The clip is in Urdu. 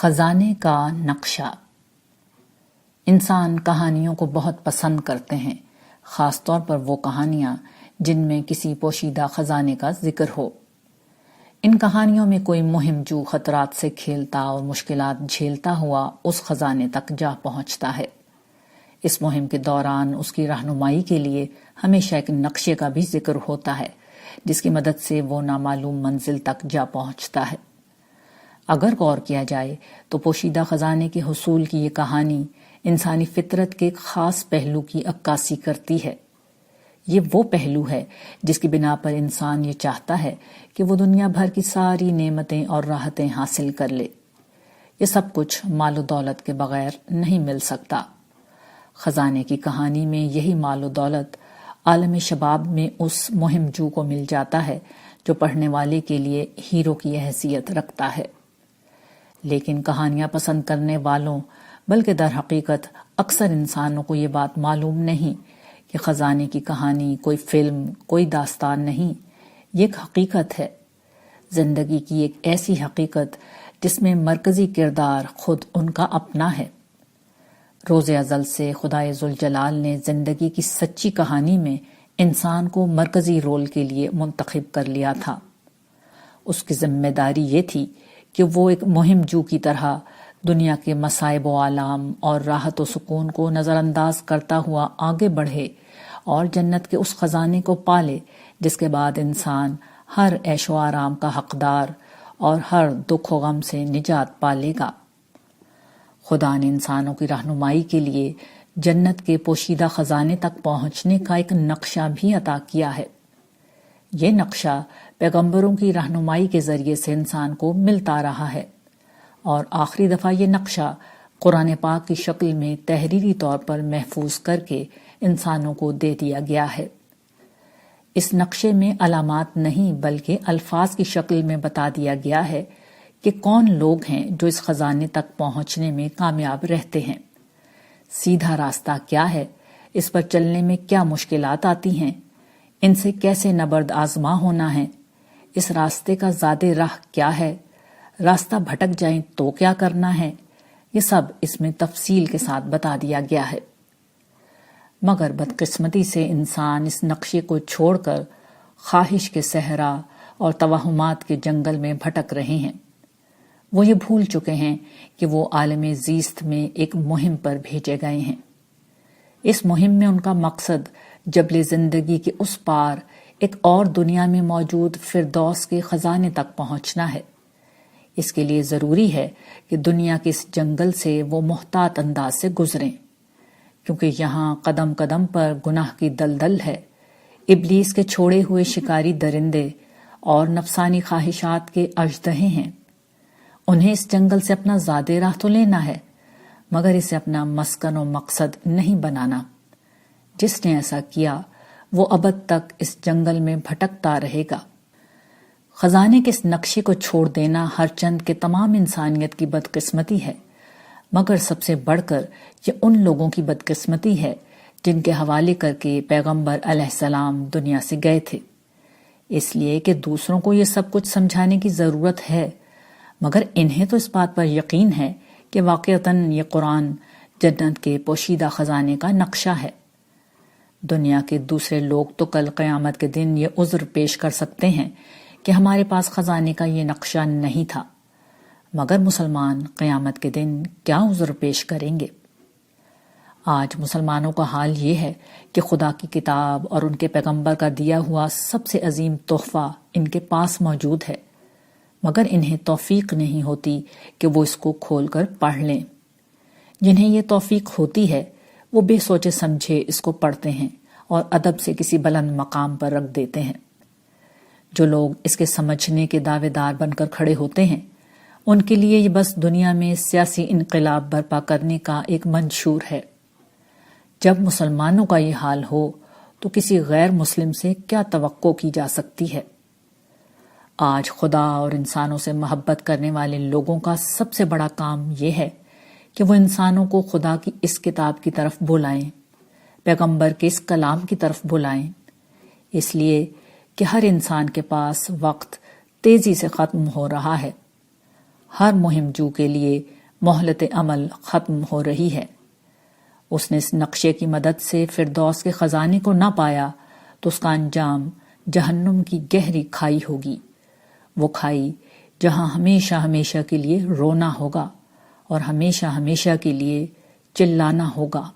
خزانے کا نقشہ۔ انسان کہانیوں کو بہت پسند کرتے ہیں، خاص طور پر وہ کہانیاں جن میں کسی پوشیدہ خزانے کا ذکر ہو۔ ان کہانیوں میں کوئی مہم جو خطرات سے کھیلتا اور مشکلات جھیلتا ہوا اس خزانے تک جا پہنچتا ہے۔ اس مہم کے دوران اس کی رہنمائی کے لیے ہمیشہ ایک نقشے کا بھی ذکر ہوتا ہے، جس کی مدد سے وہ نامعلوم منزل تک جا پہنچتا ہے۔ اگر غور کیا جائے تو پوشیدہ خزانے کے حصول کی یہ کہانی انسانی فطرت کے ایک خاص پہلو کی عکاسی کرتی ہے۔ یہ وہ پہلو ہے جس کی بنا پر انسان یہ چاہتا ہے کہ وہ دنیا بھر کی ساری نعمتیں اور راحتیں حاصل کر لے۔ یہ سب کچھ مال و دولت کے بغیر نہیں مل سکتا۔ خزانے کی کہانی میں یہی مال و دولت عالم شباب میں اس مہم جو کو مل جاتا ہے جو پڑھنے والے کے لیے ہیرو کی حیثیت رکھتا ہے۔ لیکن کہانیاں پسند کرنے والوں بلکہ در حقیقت اکثر انسانوں کو یہ بات معلوم نہیں کہ خزانے کی کہانی کوئی فلم، کوئی داستان نہیں، یہ ایک حقیقت ہے، زندگی کی ایک ایسی حقیقت جس میں مرکزی کردار خود ان کا اپنا ہے۔ روز ازل سے خدائے ذوالجلال نے زندگی کی سچی کہانی میں انسان کو مرکزی رول کے لیے منتخب کر لیا تھا۔ اس کی ذمہ داری یہ تھی کہ وہ ایک مہم جو کی طرح دنیا کے مصائب و آلام اور راحت و سکون کو نظر انداز کرتا ہوا آگے بڑھے اور جنت کے اس خزانے کو پالے جس کے بعد انسان ہر عیش و آرام کا حقدار اور ہر دکھ و غم سے نجات پالے گا۔ خدا نے انسانوں کی رہنمائی کے لیے جنت کے پوشیدہ خزانے تک پہنچنے کا ایک نقشہ بھی عطا کیا ہے۔ یہ نقشہ پیغمبروں کی رہنمائی کے ذریعے سے انسان کو ملتا رہا ہے، اور آخری دفعہ یہ نقشہ قرآن پاک کی شکل میں تحریری طور پر محفوظ کر کے انسانوں کو دے دیا گیا ہے۔ اس نقشے میں علامات نہیں بلکہ الفاظ کی شکل میں بتا دیا گیا ہے کہ کون لوگ ہیں جو اس خزانے تک پہنچنے میں کامیاب رہتے ہیں، سیدھا راستہ کیا ہے، اس پر چلنے میں کیا مشکلات آتی ہیں، ان سے کیسے نبرد آزما ہونا ہے، اس راستے کا زاد راہ کیا ہے، راستہ بھٹک جائیں تو کیا کرنا ہے، یہ سب اس میں تفصیل کے ساتھ بتا دیا گیا ہے۔ مگر بدقسمتی سے انسان اس نقشے کو چھوڑ کر خواہش کے صحرا اور توہمات کے جنگل میں بھٹک رہے ہیں۔ وہ یہ بھول چکے ہیں کہ وہ عالم زیست میں ایک مہم پر بھیجے گئے ہیں۔ اس مہم میں ان کا مقصد جبل زندگی کے اس پار ایک اور دنیا میں موجود فردوس کے خزانے تک پہنچنا ہے۔ اس کے لیے ضروری ہے کہ دنیا کے اس جنگل سے وہ محتاط انداز سے گزریں، کیونکہ یہاں قدم قدم پر گناہ کی دلدل ہے، ابلیس کے چھوڑے ہوئے شکاری درندے اور نفسانی خواہشات کے اژدہے ہیں۔ انہیں اس جنگل سے اپنا زاد راہ تو لینا ہے، مگر اسے اپنا مسکن و مقصد نہیں بنانا۔ جس نے ایسا کیا وہ ابد تک اس جنگل میں بھٹکتا رہے گا۔ خزانے کے اس نقشے کو چھوڑ دینا ہر چند کے تمام انسانیت کی بدقسمتی ہے، مگر سب سے بڑھ کر یہ ان لوگوں کی بدقسمتی ہے جن کے حوالے کر کے پیغمبر علیہ السلام دنیا سے گئے تھے، اس لیے کہ دوسروں کو یہ سب کچھ سمجھانے کی ضرورت ہے، مگر انہیں تو اس بات پر یقین ہے کہ واقعتاً یہ قرآن جنت کے پوشیدہ خزانے کا نقشہ ہے۔ دنیا کے دوسرے لوگ تو کل قیامت کے دن یہ عذر پیش کر سکتے ہیں کہ ہمارے پاس خزانے کا یہ نقشہ نہیں تھا، مگر مسلمان قیامت کے دن کیا عذر پیش کریں گے؟ آج مسلمانوں کا حال یہ ہے کہ خدا کی کتاب اور ان کے پیغمبر کا دیا ہوا سب سے عظیم تحفہ ان کے پاس موجود ہے، مگر انہیں توفیق نہیں ہوتی کہ وہ اس کو کھول کر پڑھ لیں۔ جنہیں یہ توفیق ہوتی ہے وہ بے سوچے سمجھے اس کو پڑھتے ہیں اور ادب سے کسی بلند مقام پر رکھ دیتے ہیں۔ جو لوگ اس کے سمجھنے کے دعوے دار بن کر کھڑے ہوتے ہیں، ان کے لیے یہ بس دنیا میں سیاسی انقلاب برپا کرنے کا ایک منشور ہے۔ جب مسلمانوں کا یہ حال ہو تو کسی غیر مسلم سے کیا توقع کی جا سکتی ہے؟ آج خدا اور انسانوں سے محبت کرنے والے لوگوں کا سب سے بڑا کام یہ ہے کہ وہ انسانوں کو خدا کی اس کتاب کی طرف بلائیں، پیغمبر کے اس کلام کی طرف بلائیں، اس لیے کہ ہر انسان کے پاس وقت تیزی سے ختم ہو رہا ہے۔ ہر مہم جو کے لیے مہلت عمل ختم ہو رہی ہے۔ اس نے اس نقشے کی مدد سے فردوس کے خزانے کو نہ پایا تو اس کا انجام جہنم کی گہری کھائی ہوگی، وہ کھائی جہاں ہمیشہ ہمیشہ کے لیے رونا ہوگا اور ہمیشہ ہمیشہ کے لیے چلانا ہوگا۔